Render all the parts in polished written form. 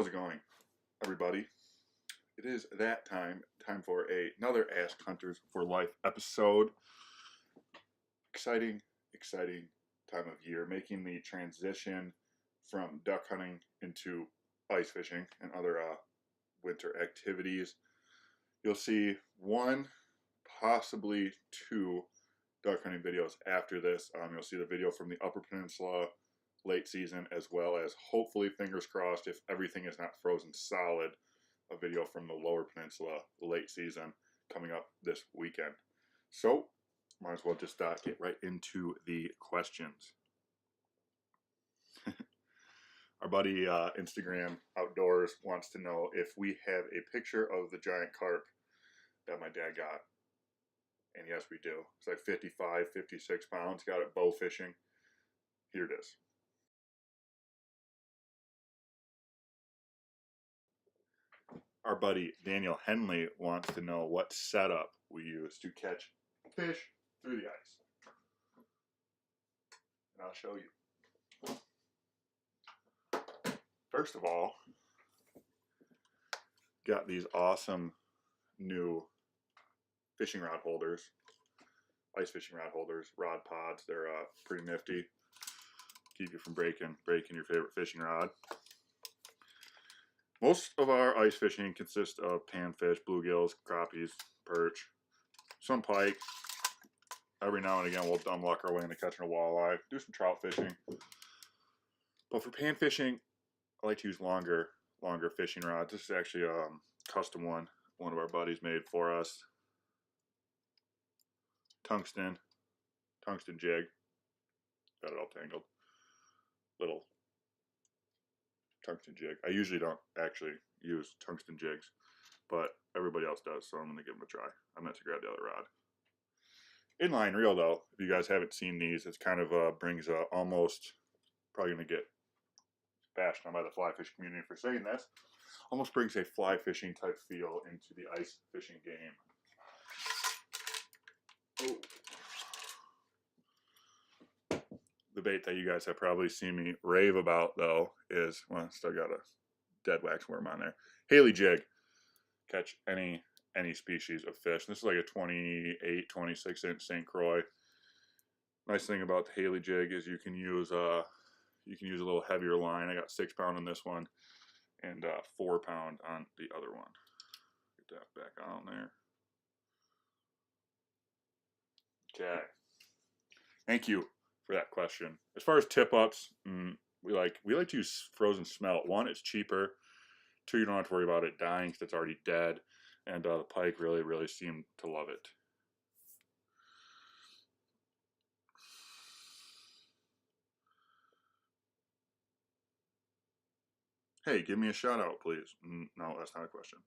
How's it going, everybody? It is that time for another Ask Hunters for Life episode. Exciting time of year, making the transition from duck hunting into ice fishing and other winter activities. You'll see one, possibly two duck hunting videos after this. You'll see the video from the Upper Peninsula late season, as well as, hopefully, fingers crossed, if everything is not frozen solid, a video from the Lower Peninsula late season coming up this weekend. So might as well just get right into the questions. Our buddy Instagram Outdoors wants to know if we have a picture of the giant carp that my dad got. And yes, we do. It's like 55, 56 pounds. Got it bow fishing. Here it is. Our buddy Daniel Henley wants to know what setup we use to catch fish through the ice. And I'll show you. First of all, got these awesome new fishing rod holders, ice fishing rod holders, rod pods. They're pretty nifty. Keep you from breaking your favorite fishing rod. Most of our ice fishing consists of panfish, bluegills, crappies, perch, some pike. Every now and again, we'll dumb luck our way into catching a walleye. Do some trout fishing. But for pan fishing, I like to use longer fishing rods. This is actually a custom one of our buddies made for us. Tungsten jig. Got it all tangled. Little tungsten jig. I usually don't actually use tungsten jigs, but everybody else does, so I'm going to give them a try. I meant to grab the other rod. Inline reel, though, if you guys haven't seen these, it's kind of brings almost, probably going to get bashed on by the fly fishing community for saying this, almost brings a fly fishing type feel into the ice fishing game. Oh. The bait that you guys have probably seen me rave about, though, is, well, still got a dead wax worm on there. Haley jig. Catch any species of fish. This is like a 28, 26 inch St. Croix. Nice thing about the Haley jig is you can use a little heavier line. I got 6 pound on this one and 4 pound on the other one. Get that back on there. Okay. Thank you for that question. As far as tip ups, we like to use frozen smelt. One, it's cheaper. Two, you don't have to worry about it dying because it's already dead. And the pike really seem to love it. Hey, give me a shout out, please. No, that's not a question.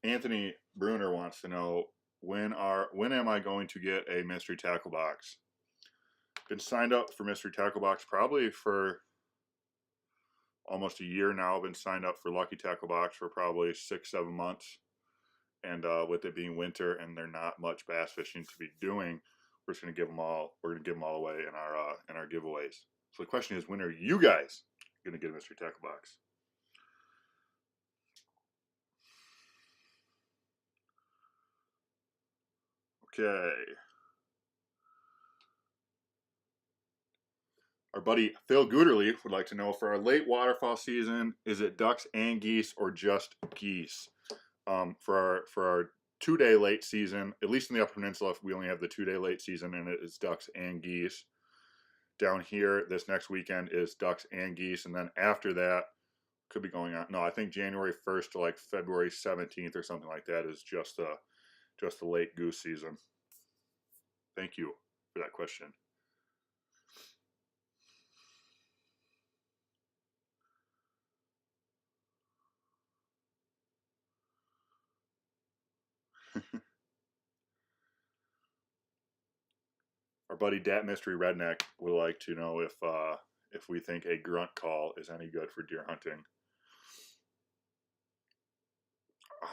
Anthony Bruner wants to know, when am I going to get a mystery tackle box? Been signed up for mystery tackle box probably for almost a year now. Been signed up for Lucky Tackle Box for probably 6-7 months. And with it being winter and there not much bass fishing to be doing, we're just gonna give them all. We're gonna give them all away in our giveaways. So the question is, when are you guys gonna get a mystery tackle box? Okay. Our buddy Phil Gooderly would like to know, for our late waterfowl season, is it ducks and geese or just geese? For our 2-day late season, at least in the Upper Peninsula, we only have the 2-day late season, and it is ducks and geese. Down here, this next weekend is ducks and geese, and then after that, could be going on. No, I think January 1st to like February 17th or something like that is just the late goose season. Thank you for that question. Our buddy Dat Mystery Redneck would like to know if we think a grunt call is any good for deer hunting.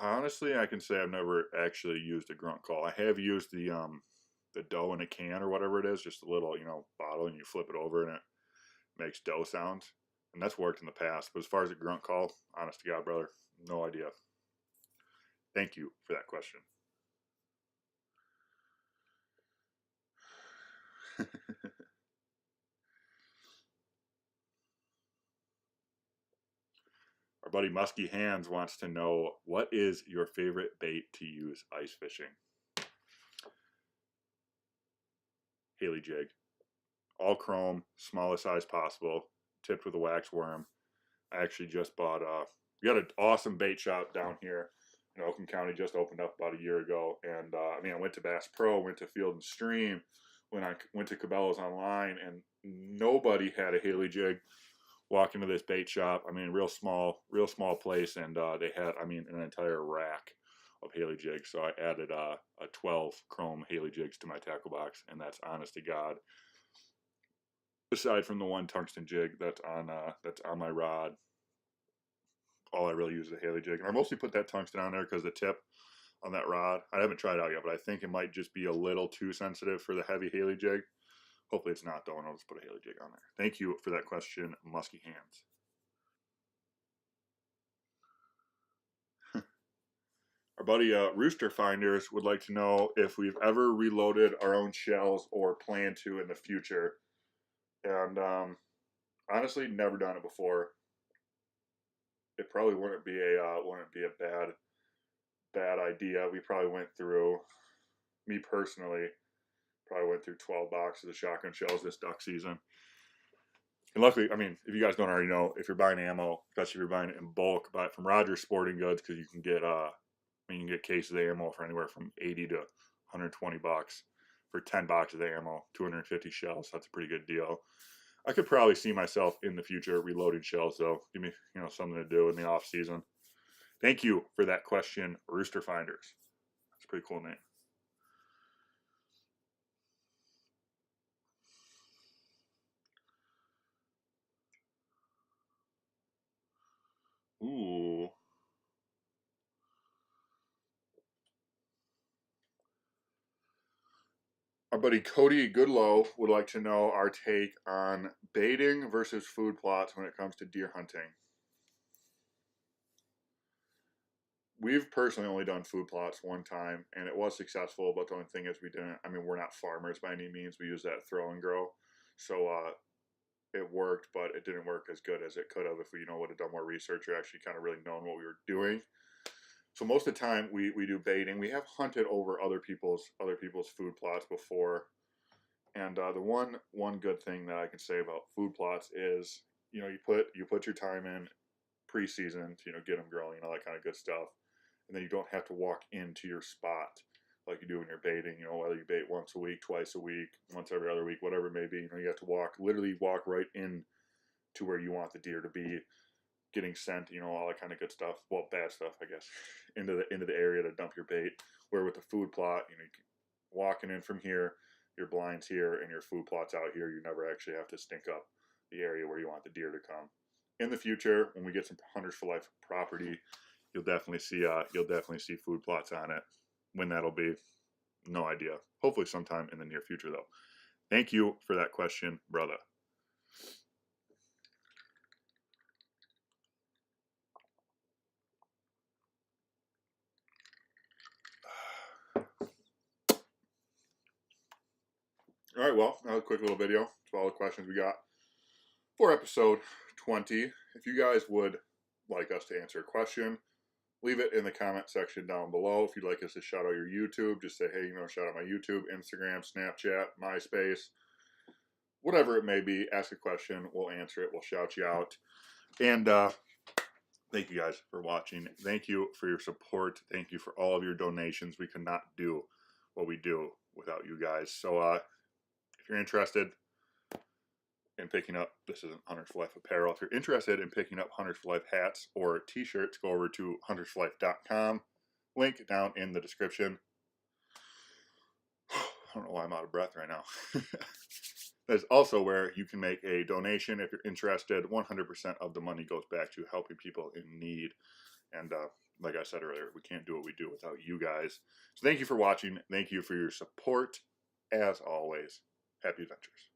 Honestly, I can say I've never actually used a grunt call. I have used the the dough in a can or whatever it is, just a little, bottle, and you flip it over and it makes dough sounds. And that's worked in the past. But as far as a grunt call, honest to God, brother, no idea. Thank you for that question. Our buddy Musky Hands wants to know, what is your favorite bait to use ice fishing? Haley jig. All chrome, smallest size possible, tipped with a wax worm. I actually just bought we got an awesome bait shop down here in Oakland County, just opened up about a year ago. And I went to Bass Pro, went to Field and Stream, when I went to Cabela's online, and nobody had a Haley jig. Walk into this bait shop, real small place, and they had, an entire rack of Haley jigs. So I added a 12 chrome Haley jigs to my tackle box, and that's honest to God. Aside from the one tungsten jig that's on my rod, all I really use is a Haley jig. And I mostly put that tungsten on there because the tip on that rod, I haven't tried it out yet, but I think it might just be a little too sensitive for the heavy Haley jig. Hopefully it's not, though, and I'll just put a Haley jig on there. Thank you for that question, Musky Hands. Our buddy Rooster Finders would like to know if we've ever reloaded our own shells or plan to in the future. And honestly, never done it before. It probably wouldn't be a bad idea. We probably went through, me personally, probably went through 12 boxes of shotgun shells this duck season. And luckily, if you guys don't already know, if you're buying ammo, especially if you're buying it in bulk, buy it from Rogers Sporting Goods, because you can get cases of ammo for anywhere from 80 to 120 bucks for 10 boxes of ammo, 250 shells. That's a pretty good deal. I could probably see myself in the future reloading shells, though. Give me, something to do in the off season. Thank you for that question, Rooster Finders. That's a pretty cool name. Ooh. Our buddy Cody Goodlow would like to know our take on baiting versus food plots when it comes to deer hunting. We've personally only done food plots one time, and it was successful, but the only thing is we're not farmers by any means. We use that throw and grow. So it worked, but it didn't work as good as it could have if we would have done more research or actually kind of really known what we were doing. So most of the time we do baiting. We have hunted over other people's food plots before, and the one good thing that I can say about food plots is you put your time in preseason to get them growing, all that kind of good stuff, and then you don't have to walk into your spot like you do when you're baiting. Whether you bait once a week, twice a week, once every other week, whatever it may be. You have to literally walk right in to where you want the deer to be, getting sent, all that kind of good stuff. Well, bad stuff, I guess, into the area to dump your bait. Where with the food plot, walking in from here, your blind's here, and your food plot's out here. You never actually have to stink up the area where you want the deer to come. In the future, when we get some Hunters for Life property, you'll definitely see food plots on it. When that'll be, no idea. Hopefully sometime in the near future, though. Thank you for that question, brother. All right, well, that was a quick little video. That's all the questions we got for episode 20. If you guys would like us to answer a question, leave it in the comment section down below. If you'd like us to shout out your YouTube, just say, hey, shout out my YouTube, Instagram, Snapchat, MySpace, whatever it may be. Ask a question. We'll answer it. We'll shout you out. And thank you guys for watching. Thank you for your support. Thank you for all of your donations. We could not do what we do without you guys. So if you're interested in picking up, this isn't Hunters for Life apparel. If you're interested in picking up Hunters for Life hats or t-shirts, go over to huntersforlife.com. Link down in the description. I don't know why I'm out of breath right now. That's also where you can make a donation if you're interested. 100% of the money goes back to helping people in need. And like I said earlier, we can't do what we do without you guys. So thank you for watching. Thank you for your support. as always, happy adventures.